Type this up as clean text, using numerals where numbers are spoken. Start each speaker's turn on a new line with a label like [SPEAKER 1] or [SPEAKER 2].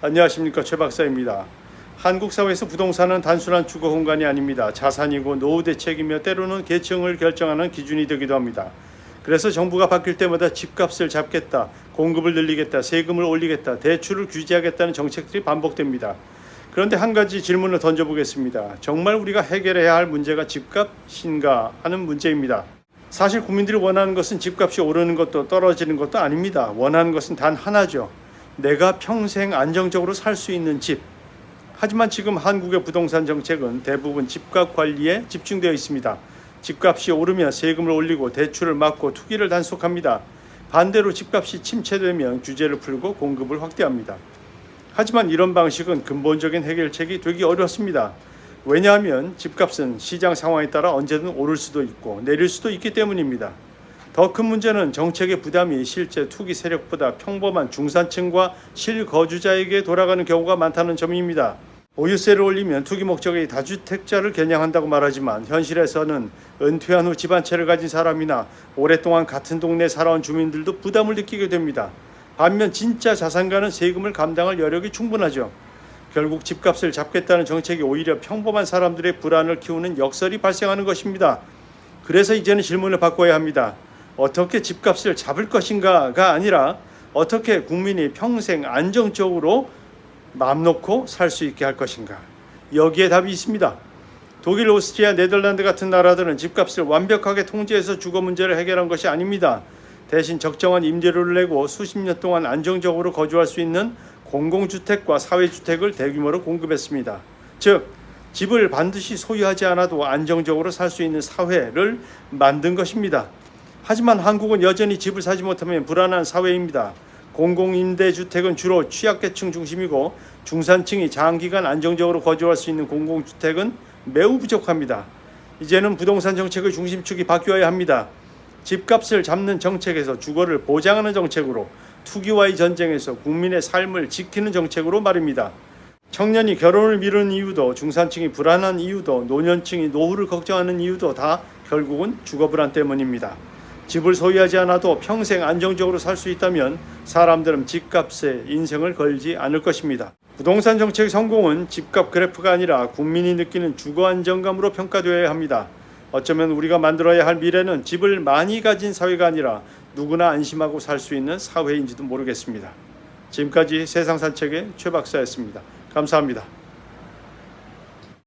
[SPEAKER 1] 안녕하십니까, 최 박사입니다. 한국 사회에서 부동산은 단순한 주거 공간이 아닙니다. 자산이고 노후 대책이며 때로는 계층을 결정하는 기준이 되기도 합니다. 그래서 정부가 바뀔 때마다 집값을 잡겠다, 공급을 늘리겠다, 세금을 올리겠다, 대출을 규제하겠다는 정책들이 반복됩니다. 그런데 한 가지 질문을 던져보겠습니다. 정말 우리가 해결해야 할 문제가 집값인가 하는 문제입니다. 사실 국민들이 원하는 것은 집값이 오르는 것도 떨어지는 것도 아닙니다. 원하는 것은 단 하나죠. 내가 평생 안정적으로 살 수 있는 집. 하지만 지금 한국의 부동산 정책은 대부분 집값 관리에 집중되어 있습니다. 집값이 오르면 세금을 올리고 대출을 막고 투기를 단속합니다. 반대로 집값이 침체되면 규제를 풀고 공급을 확대합니다. 하지만 이런 방식은 근본적인 해결책이 되기 어렵습니다. 왜냐하면 집값은 시장 상황에 따라 언제든 오를 수도 있고 내릴 수도 있기 때문입니다. 더 큰 문제는 정책의 부담이 실제 투기 세력보다 평범한 중산층과 실거주자에게 돌아가는 경우가 많다는 점입니다. 보유세를 올리면 투기 목적의 다주택자를 겨냥한다고 말하지만 현실에서는 은퇴한 후 집 한 채를 가진 사람이나 오랫동안 같은 동네에 살아온 주민들도 부담을 느끼게 됩니다. 반면 진짜 자산가는 세금을 감당할 여력이 충분하죠. 결국 집값을 잡겠다는 정책이 오히려 평범한 사람들의 불안을 키우는 역설이 발생하는 것입니다. 그래서 이제는 질문을 바꿔야 합니다. 어떻게 집값을 잡을 것인가가 아니라 어떻게 국민이 평생 안정적으로 마음 놓고 살 수 있게 할 것인가. 여기에 답이 있습니다. 독일, 오스트리아, 네덜란드 같은 나라들은 집값을 완벽하게 통제해서 주거 문제를 해결한 것이 아닙니다. 대신 적정한 임대료를 내고 수십 년 동안 안정적으로 거주할 수 있는 공공주택과 사회주택을 대규모로 공급했습니다. 즉, 집을 반드시 소유하지 않아도 안정적으로 살 수 있는 사회를 만든 것입니다. 하지만 한국은 여전히 집을 사지 못하면 불안한 사회입니다. 공공임대주택은 주로 취약계층 중심이고 중산층이 장기간 안정적으로 거주할 수 있는 공공주택은 매우 부족합니다. 이제는 부동산 정책의 중심축이 바뀌어야 합니다. 집값을 잡는 정책에서 주거를 보장하는 정책으로, 투기와의 전쟁에서 국민의 삶을 지키는 정책으로 말입니다. 청년이 결혼을 미루는 이유도, 중산층이 불안한 이유도, 노년층이 노후를 걱정하는 이유도 다 결국은 주거 불안 때문입니다. 집을 소유하지 않아도 평생 안정적으로 살 수 있다면 사람들은 집값에 인생을 걸지 않을 것입니다. 부동산 정책의 성공은 집값 그래프가 아니라 국민이 느끼는 주거 안정감으로 평가되어야 합니다. 어쩌면 우리가 만들어야 할 미래는 집을 많이 가진 사회가 아니라 누구나 안심하고 살 수 있는 사회인지도 모르겠습니다. 지금까지 세상산책의 최 박사였습니다. 감사합니다.